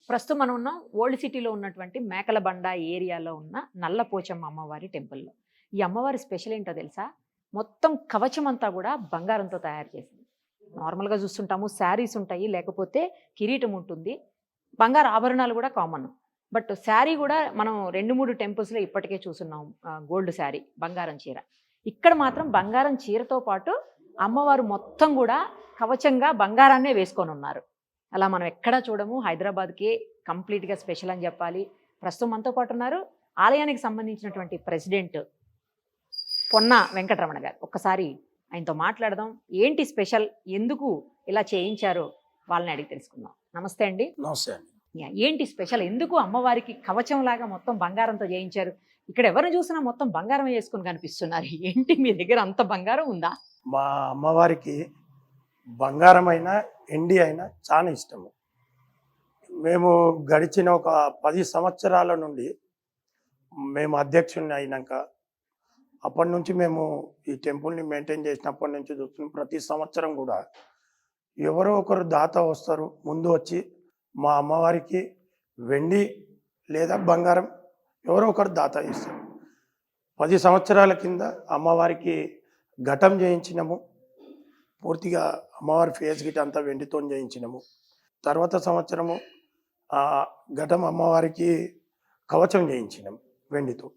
ప్రస్తుతం మనం ఉన్నాం ఓల్డ్ సిటీలో ఉన్నటువంటి మేకలబండ ఏరియాలో ఉన్న నల్లపోచమ్మ అమ్మవారి టెంపుల్‌లో. ఈ అమ్మవారి స్పెషల్ ఏంటో తెలుసా? మొత్తం కవచం అంతా గూడా బంగారంతో తయారు చేసింది. నార్మల్‌గా చూస్తుంటాము శారీస్ ఉంటాయి, లేకపోతే కిరీటం ఉంటుంది. బంగారు ఆభరణాలు గూడా కామన్. బట్ శారీ గూడా మనం 2, 3 టెంపుల్స్‌లో ఇప్పటికే చూసున్నాం. గోల్డ్ శారీ, బంగారం చీర. ఇక్కడ మాత్రం బంగారం చీరతో పాటు అమ్మవారు మొత్తం గూడా కవచంగా బంగారాన్నే వేసుకొనున్నారు. అలా మనం ఎక్కడా చూడము. హైదరాబాద్‌కే కంప్లీట్‌గా స్పెషల్ అని జెప్పాలి. ప్రస్తుతం మనతో పాటు ఉన్నారు ఆలయానికి సంబంధించినటువంటి ప్రెసిడెంట్ పొన్న వెంకటరమణ గారు. ఒక్కసారి ఆయనతో మాట్లాడదాం. ఏంటి స్పెషల్? ఎందుకు ఇలా చేయించారో వాళ్ళని అడిగి తెలుసుకుందాం. నమస్తే అండి. నమస్తే అండి. ఏంటి స్పెషల్? ఎందుకు అమ్మవారికి కవచంలాగా మొత్తం బంగారంతో చేయించారు? ఇక్కడ ఎవరిని చూసినా మొత్తం బంగారమే యేసుకొని కనిపిస్తున్నారు. ఏంటి మీ దగ్గర అంత బంగారం ఉందా? మా అమ్మవారికి బంగారమైన ఎండి అయినా చాలా ఇష్టము. మేము గడిచిన ఒక 10 సంవత్సరాల నుండి మేము అధ్యక్షుడిని అయినాక అప్పటి నుంచి మేము ఈ టెంపుల్ని మెయింటైన్ చేసినప్పటి నుంచి చూస్తున్నాం. ప్రతి సంవత్సరం కూడా ఎవరో ఒకరు దాత వస్తారు, ముందు వచ్చి మా అమ్మవారికి వెండి లేదా బంగారం ఎవరో ఒకరు దాత ఇస్తారు. 10 సంవత్సరాల కింద అమ్మవారికి ఘటం చేయించినాము. పూర్తిగా అమ్మవారి ఫేస్ గిట్ అంతా వెండితో చేయించినాము. తర్వాత సంవత్సరము ఘటం అమ్మవారికి కవచం చేయించినాం వెండితో.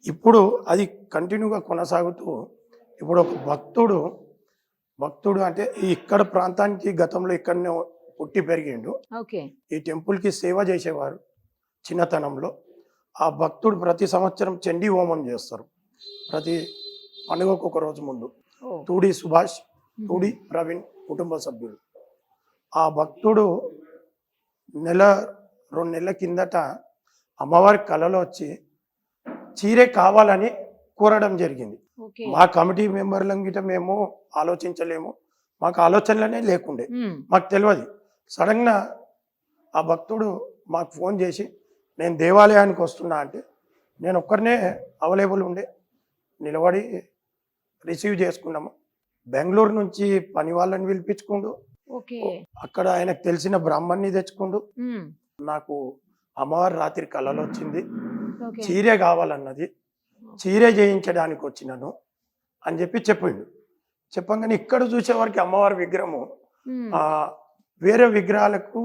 ఇప్పుడు అది కంటిన్యూగా కొనసాగుతూ ఇప్పుడు ఒక భక్తుడు అంటే ఇక్కడ ప్రాంతానికి గతంలో ఇక్కడనే పుట్టి పెరిగిండు. ఓకే. ఈ టెంపుల్కి సేవ చేసేవారు చిన్నతనంలో. ఆ భక్తుడు ప్రతి సంవత్సరం చండీ హోమం చేస్తారు, ప్రతి పండుగకు ఒక రోజు ముందు. తూడి సుభాష్, తూడి ప్రవీణ్ కుటుంబ సభ్యులు. ఆ భక్తుడు 2 నెలల కిందట అమ్మవారి కలలో వచ్చి చీరే కావాలని కోరడం జరిగింది. మా కమిటీ మెంబర్లం గిట మేము ఆలోచించలేము, మాకు ఆలోచనలనే లేకుండే, మాకు తెలియదు. సడన్గా ఆ భక్తుడు మాకు ఫోన్ చేసి నేను దేవాలయానికి వస్తున్నా అంటే నేను ఒక్కరినే అవైలబుల్ ఉండే, నిలబడి రిసీవ్ చేసుకున్నాము. బెంగళూరు నుంచి పని వాళ్ళని పిలిపించుకుండు, అక్కడ ఆయనకు తెలిసిన బ్రాహ్మణ్ణి తెచ్చుకుండు. నాకు అమ్మవారి రాత్రి కళలో వచ్చింది, చీరే కావాలన్నది, చీరే చేయించడానికి వచ్చినాను అని చెప్పిండు. చెప్పగానే ఇక్కడ చూసేవారికి అమ్మవారి విగ్రహము వేరే విగ్రహాలకు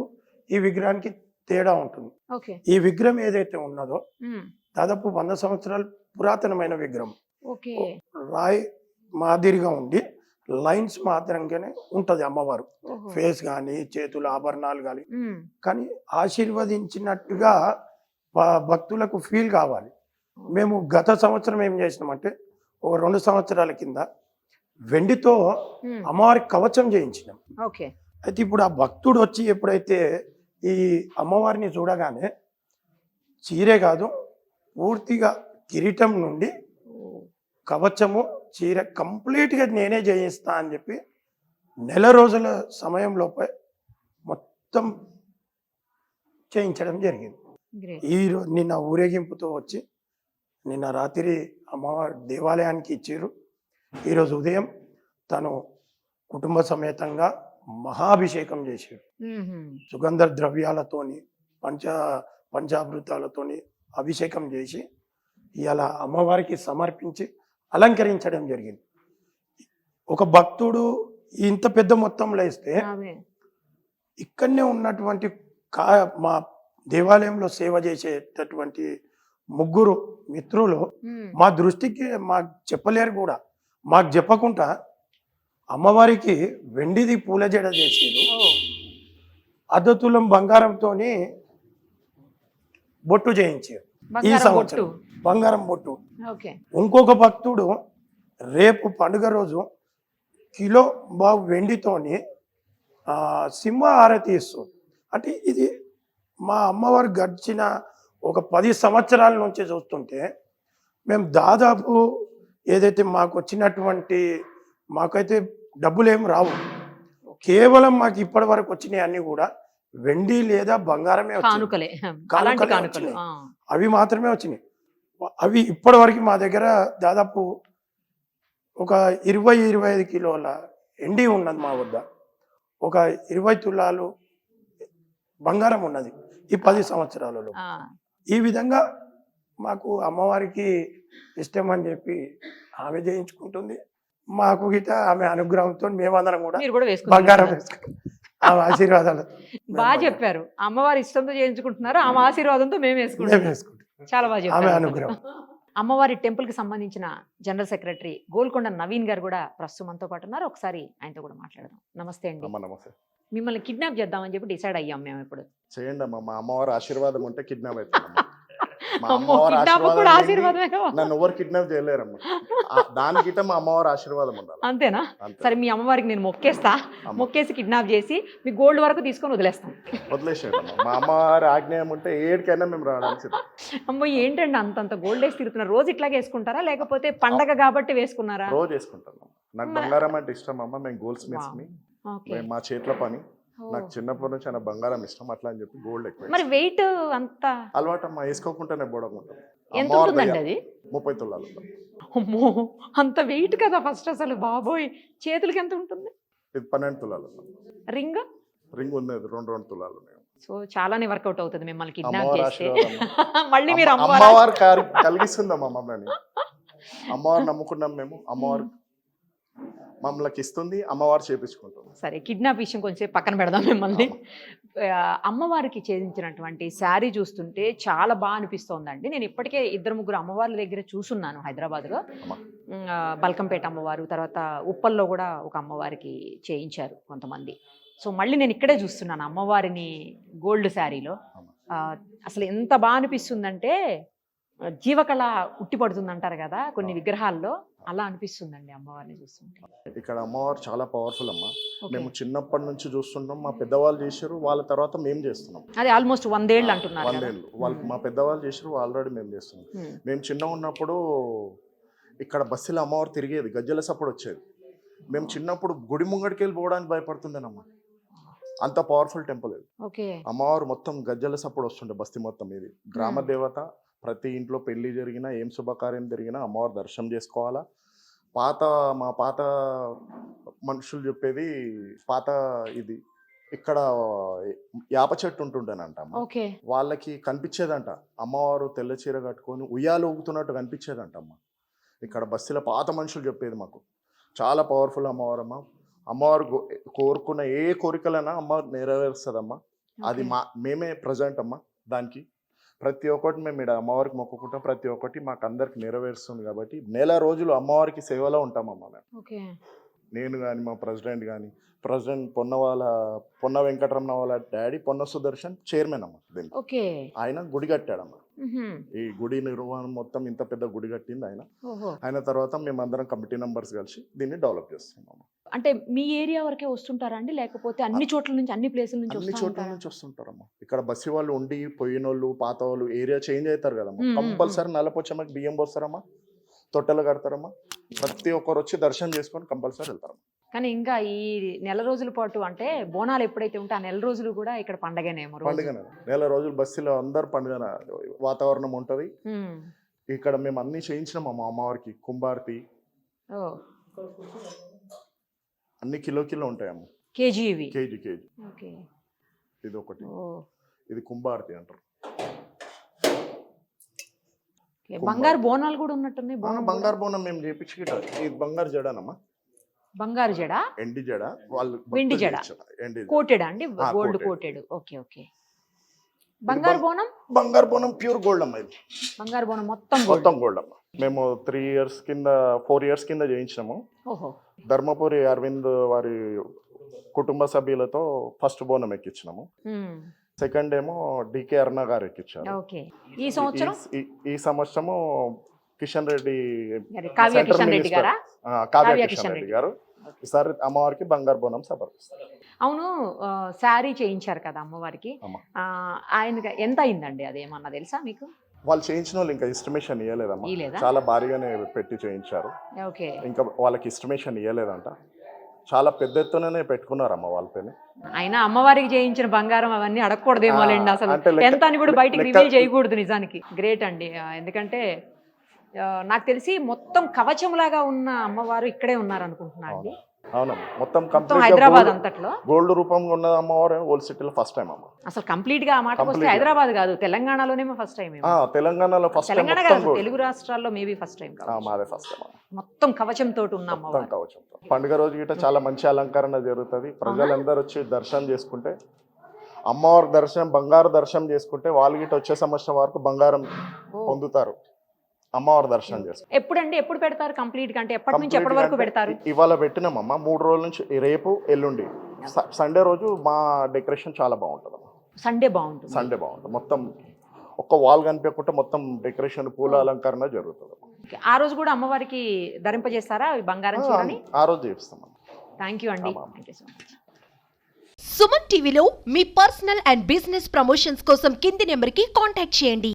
ఈ విగ్రహానికి తేడా ఉంటుంది. ఈ విగ్రహం ఏదైతే ఉన్నదో దాదాపు 100 సంవత్సరాలు పురాతనమైన విగ్రహం. రాయి మాదిరిగా ఉండి లైన్స్ మాత్రంగానే ఉంటది అమ్మవారు. ఫేస్ కానీ చేతుల ఆభరణాలు కానీ, కానీ ఆశీర్వదించినట్టుగా భక్తులకు ఫీల్ కావాలి. మేము గత సంవత్సరం ఏం చేసినామంటే ఒక 2 సంవత్సరాల కింద వెండితో అమ్మవారికి కవచం చేయించినాం. అయితే ఇప్పుడు ఆ భక్తుడు వచ్చి ఎప్పుడైతే ఈ అమ్మవారిని చూడగానే చీరే కాదు, పూర్తిగా కిరీటం నుండి కవచము చీర కంప్లీట్గా నేనే చేయిస్తా అని చెప్పి 1 రోజుల సమయంలోపే మొత్తం చేయించడం జరిగింది. నిన్న ఊరేగింపుతో వచ్చి నిన్న రాత్రి అమ్మవారి దేవాలయానికి ఇచ్చారు. ఈరోజు ఉదయం తను కుటుంబ సమేతంగా మహాభిషేకం చేశారు. సుగంధ ద్రవ్యాలతోని పంచామృతాలతోని అభిషేకం చేసి ఇలా అమ్మవారికి సమర్పించి అలంకరించడం జరిగింది. ఒక భక్తుడు ఇంత పెద్ద మొత్తంలో ఇస్తే ఇక్కడనే ఉన్నటువంటి మా దేవాలయంలో సేవ చేసేటటువంటి 3 మిత్రులు మా దృష్టికి మాకు చెప్పలేరు కూడా, మాకు చెప్పకుండా అమ్మవారికి వెండిది పూల జడ చేసారు. అర్ధతులం బంగారంతో బొట్టు చేయించారు ఈ సంవత్సరం, బంగారం బొట్టు. ఇంకొక భక్తుడు రేపు పండుగ రోజు కిలో బావు వెండితోని సింహ హారతి ఇస్తుంది. అంటే ఇది మా అమ్మవారు గడిచిన ఒక 10 సంవత్సరాల నుంచి చూస్తుంటే మేము దాదాపు ఏదైతే మాకు వచ్చినటువంటి, మాకైతే డబ్బులు ఏం రావు, కేవలం మాకు ఇప్పటి వరకు వచ్చినాయి అన్ని కూడా వెండి లేదా బంగారమే వచ్చినాయి. అవి మాత్రమే వచ్చినాయి. అవి ఇప్పటి వరకు మా దగ్గర దాదాపు ఒక 20-25 కిలోల ఎండి ఉన్నది మా వద్ద. ఒక 20 తులాలు బంగారం ఉన్నది ఈ 10 సంవత్సరాలలో. ఆ, ఈ విధంగా మాకు అమ్మవారికి ఇష్టం అని చెప్పి ఆమె చేయించుకుంటుంది. మాకు గిట ఆమె అనుగ్రహంతో మేమందరం కూడా మీరు కూడా బంగారం వేసుకుంటారు. వేసుకుంటాం. ఆమె ఆశీర్వాదాలు బాగా చెప్పారు. అమ్మవారి ఇష్టంతో చేయించుకుంటున్నారు, ఆమె ఆశీర్వాదంతో మేము మేము వేసుకుంటాం. వేసుకుంటాం. చాలా బాగా ఆమె చెప్పారు. అనుగ్రహం. అమ్మవారి టెంపుల్ కి సంబంధించిన జనరల్ సెక్రటరీ గోల్కొండ నవీన్ గారు కూడా ప్రస్తుతం మనతో పాటు ఉన్నారు. ఒకసారి ఆయనతో కూడా మాట్లాడదాం. నమస్తే అండి. అమ్మ నమస్తే. మిమ్మల్ని కిడ్నాప్ చేద్దామని చెప్పి డిసైడ్ అయ్యాం మేము ఇప్పుడు. చేయండి అమ్మ, మా అమ్మవారి ఆశీర్వాదం ఉంటే కిడ్నాప్ అవుతాను. మా అమ్మో, అమ్మవారి కిడ్నాప్ కూడా ఆశీర్వాదం ఆశీర్వాదమే కదా. నన్ను ఎవరు కిడ్నాప్ చేయలేరమ్మ. దానికిట మా అమ్మవారి ఆశీర్వాదం ఉండాలి. అంతేనా? అంతే. సరే, మీ అమ్మవారికి నేను మొక్కేస్తా, అమ్మ. మొక్కేసి కిడ్నాప్ చేసి మీ గోల్డ్ వరకు తీసుకొని వదిలేస్తాం. వదిలేసేయమ్మా. మా అమ్మవారి ఆజ్ఞయం ఉంటే ఏడికైనా మేము రావడానికి సిద్ధం. అమ్మో, ఏంటండి అంతంత గోల్డ్ వేసి తిరుగుతున్నారు? రోజు ఇట్లాగే వేసుకుంటారా లేకపోతే పండగ కాబట్టి వేసుకున్నారా? రోజు వేసుకుంటాను. నాకు బంగారం అంటే ఇష్టం అమ్మ. మేము గోల్డ్ స్మిత్స్ ని, ఓకే. మేము మా చేతిలో పని. ఓ. నాకు చిన్నప్పటి నుంచి నాకు బంగారం ఇష్టం, అట్లా అని చెప్పి గోల్డ్ ఎక్కువ మరి వెయిట్ అంత అలవాటు అమ్మ. వేసుకోకుండానే బోడకుంటాం. ఎంత ఉంటుందండి అది? 30 తులాలు. అమ్మో, అంత వెయిట్ కదా ఫస్ట్ అసలు. బాబోయ్, చేతులకి ఎంత ఉంటుంది? ఇది 12 తులాలు. రింగ్ రింగ్ ఉన్నది 2 తులాలు ఉన్నాయి. సో చాలానే వర్కౌట్ అవుతుంది మిమ్మల్ని కిడ్నాప్ అమ్మవారి చేస్తే. ఆశీర్వాదం. మళ్ళీ మీరు అమ్మవారు అమ్మవారు కలిగిస్తుందమ్మా మమ్మల్ని. అమ్మవారు నమ్ముకున్నాం మేము. అమ్మవారు మమ్మల్ని ఇస్తుంది, అమ్మవారు చేపించుకుంటాం. సరే, కిడ్నాప్ విషయం కొంచెం పక్కన పెడదాం మిమ్మల్ని. అమ్మవారికి చేయించినటువంటి శారీ చూస్తుంటే చాలా బాగా అనిపిస్తోందండి. నేను ఇప్పటికే 2-3 అమ్మవార్ల దగ్గర చూసున్నాను హైదరాబాద్లో. బల్కంపేట అమ్మవారు, తర్వాత ఉప్పల్లో కూడా ఒక అమ్మవారికి చేయించారు కొంతమంది. సో మళ్ళీ నేను ఇక్కడే చూస్తున్నాను అమ్మవారిని గోల్డ్ శారీలో. అసలు ఎంత బాగా అనిపిస్తుందంటే జీవకళ ఉట్టిపడుతుంది అంటారు కదా కొన్ని విగ్రహాల్లో, అలా అనిపిస్తుందండి అమ్మవారిని చూస్తుంటే. ఇక్కడ అమ్మవారు చాలా పవర్ఫుల్ అమ్మ. ఓకే. మేము చిన్నప్పటి నుంచి చూస్తుంటాం. మా పెద్దవాళ్ళు చేశారు, వాళ్ళ తర్వాత మేము చేస్తున్నాం. అది ఆల్మోస్ట్ 100 ఏళ్ళు అంటున్నారు కదా. 100 ఏళ్ళు వాళ్ళు మా పెద్దవాళ్ళు చేశారు, ఆల్రెడీ మేము చేస్తున్నాం. మేము చిన్నగా ఉన్నప్పుడు ఇక్కడ బస్సులో అమ్మవారు తిరిగేది, గజ్జల సప్పుడు వచ్చేది. మేము చిన్నప్పుడు గుడి ముంగడికి వెళ్ళి పోవడానికి భయపడుతుందేనమ్మా. అంత పవర్ఫుల్ టెంపుల్ ఇది. ఓకే. అమ్మవారు మొత్తం గజ్జల సప్పుడు వస్తుండే బస్తీ మొత్తం. ఇది గ్రామ దేవత. ప్రతి ఇంట్లో పెళ్లి జరిగినా ఏం శుభకార్యం జరిగినా అమ్మవారు దర్శనం చేసుకోవాలా. మా పాత మనుషులు చెప్పేది, పాత ఇది ఇక్కడ యాప చెట్టు ఉంటుండేనంట అమ్మ. ఓకే. వాళ్ళకి కనిపించేదంట అమ్మవారు తెల్ల చీర కట్టుకొని ఉయ్యాలు ఊగుతున్నట్టు కనిపించేదంట అమ్మ. ఇక్కడ బస్సులో పాత మనుషులు చెప్పేది మాకు. చాలా పవర్ఫుల్ అమ్మవారు అమ్మ. అమ్మవారు కోరుకున్న ఏ కోరికలైనా అమ్మ నెరవేరుస్తుందమ్మా. అది మేమే ప్రజెంట్ అమ్మ. దానికి ప్రతి ఒక్కటి మేము ఇక్కడ అమ్మవారికి మొక్కుకుంటాం. ప్రతి ఒక్కటి మాకు అందరికి నెరవేరుస్తుంది కాబట్టి నెల రోజులు అమ్మవారికి సేవలో ఉంటామమ్మా మేము. ఓకే. నేను కానీ మా ప్రెసిడెంట్ పొన్న వెంకటరమణ వాళ్ళ డాడీ పొన్న సుదర్శన్ చైర్మన్ అమ్మ దీనికి. ఓకే. ఆయన గుడి కట్టాడమ్మ. ఈ గుడి నిర్వహణ మొత్తం ఇంత పెద్ద గుడి కట్టింది ఆయన. ఆయన తర్వాత మేమందరం కమిటీ మెంబర్స్ కలిసి దీన్ని డెవలప్ చేస్తున్నాం. అంటే మీ ఏరియా వరకే వస్తుంటారా అండి లేకపోతే అన్ని చోట్ల నుంచి, అన్ని ప్లేసుల నుంచి అన్ని చోట్ల నుంచి వస్తుంటారమ్మా. ఇక్కడ బస్సు వాళ్ళు ఉండి పోయిన వాళ్ళు, పాత వాళ్ళు ఏరియా చేంజ్ అవుతారు కదమ్మా. కంపల్సరీ నల్లపోచమ్మకి బియ్యం పోస్తారమ్మా, తొట్టెలు కడతారమ్మా. ప్రతి ఒక్కరు వచ్చి దర్శనం చేసుకొని కంపల్సరీ వెళ్తారమ్మా. కానీ ఇంకా ఈ నెల రోజుల పాటు అంటే బోనాలు ఎప్పుడైతే ఉంటే ఆ నెల రోజులు కూడా ఇక్కడ పండగనేమో. పండుగనే నెల రోజులు బస్సులో అందరు పండుగ వాతావరణం ఉంటది. ఇక్కడ మేము అన్ని చేయించినాం అమ్మ. అమ్మవారికి కుంభారతి అన్ని కిలో ఉంటాయమ్మ. కేజీ ఇవి? కేజీ. ఓకే. ఇది ఒకటి, ఇది కుంభారతి అంటారు. బంగారు బోనాలు కూడా ఉన్నట్టున్నాయి. బంగారు బోనం మేము చేపించి ఇది బంగారు జడనమ్మా. బంగారు జడ, ఎండి జడ, వాళ్ళు వెండి జడ, కోటెడ్ అండి, గోల్డ్ కోటెడ్. ఓకే. ఓకే. బంగారు బోనం ప్యూర్ గోల్డ్ అమ్మా. ఇది బంగారు బోనం మొత్తం గోల్డ్ అమ్మా. మేము 4 ఇయర్స్ కింద చేయించినాము. ఓహో. ధర్మపురి అరవింద్ వారి కుటుంబ సభ్యులతో ఫస్ట్ బోనం ఎక్కించినాము. సెకండ్ ఏమో డికే అరుణ గారు ఎక్కించారు. ఓకే. ఈ సంవత్సరము కిషన్ రెడ్డి, కావ్య కిషన్ రెడ్డి గారు ఈసారి అమ్మవారికి బంగారు బోనం సమర్పిస్తారు. అవును, శారీ చేయించారు కదా అమ్మవారికి. ఆయన ఎంత అయిందండి అది ఏమన్నా తెలుసా మీకు? వాళ్ళు చేయించిన వాళ్ళు ఇంకా ఎస్టిమేషన్ ఇవ్వలేదమ్మా. చాలా భారీగానే పెట్టి చేయించారు. ఇంకా వాళ్ళకి ఎస్టిమేషన్ ఇవ్వలేదంట. చాలా పెద్ద ఎత్తుననే పెట్టుకున్నారమ్మ వాళ్ళ పైన. అయినా అమ్మవారికి చేయించిన బంగారం అవన్నీ అడగకూడదేమో లేండి అసలు. ఎంత అని కూడా బయటికి రివీల్ చేయకూడదు. నిజానికి గ్రేట్ అండి. ఎందుకంటే నాకు తెలిసి మొత్తం కవచంలాగా ఉన్న అమ్మవారు ఇక్కడే ఉన్నారు అనుకుంటున్నా అండి. అవునమ్మా, మొత్తం మొత్తం హైదరాబాద్ కంప్లీట్ అంతట్లో గోల్డ్ రూపంలో ఉన్న అమ్మవారు ఓల్డ్ సిటీలో ఫస్ట్ టైం అమ్మ. అసలు కంప్లీట్ గా ఆ మాటకు వస్తే Complete గా. హైదరాబాద్ కాదు, తెలంగాణలోనేమో ఫస్ట్ టైం. తెలంగాణలో ఫస్ట్ టైం తెలంగాణ మొత్తం కాదు, gold. తెలుగు రాష్ట్రాల్లో మేబీ ఫస్ట్ టైం మాదే ఫస్ట్ టైం. మొత్తం కవచం తోటి ఉన్న మొత్తం అమ్మవారు. కవచం. పండుగ రోజు గిట్ట చాలా మంచి అలంకరణ జరుగుతుంది. ప్రజలందరూ వచ్చి దర్శనం చేసుకుంటే, అమ్మవారి దర్శనం, బంగారు దర్శనం చేసుకుంటే వాళ్ళు గిట్ట వచ్చే సంవత్సరం వరకు బంగారం పొందుతారు. అమ్మవారి దర్శనం చేసుకుంటారు. ఎప్పుడు పెడతారు కంప్లీట్ గా, అంటే ఎప్పటి నుంచి ఎప్పటి వరకు పెడతారు? ఇవాళ పెట్టినామమ్మ, 3 రోజుల నుంచి, రేపు ఎల్లుండి సండే రోజు మా డెకరేషన్ చాలా బాగుంటుంది. సండే బాగుంటుంది. సండే బాగుంటుంది. మొత్తం ఒక్క వాల్ కనిపించకుండా మొత్తం డెకరేషన్, పూల అలంకరణ జరుగుతుంది. Okay. ఆ రోజు కూడా అమ్మవారికి ధరింపజేస్తారా ఈ బంగారం చీరని? ఆ రోజు చేస్తాం. థ్యాంక్ యూ అండి. Thank you so much. Suman టీవీలో మీ పర్సనల్ అండ్ బిజినెస్ ప్రమోషన్స్ కోసం కింది నెంబర్కి కాంటాక్ట్ చేయండి.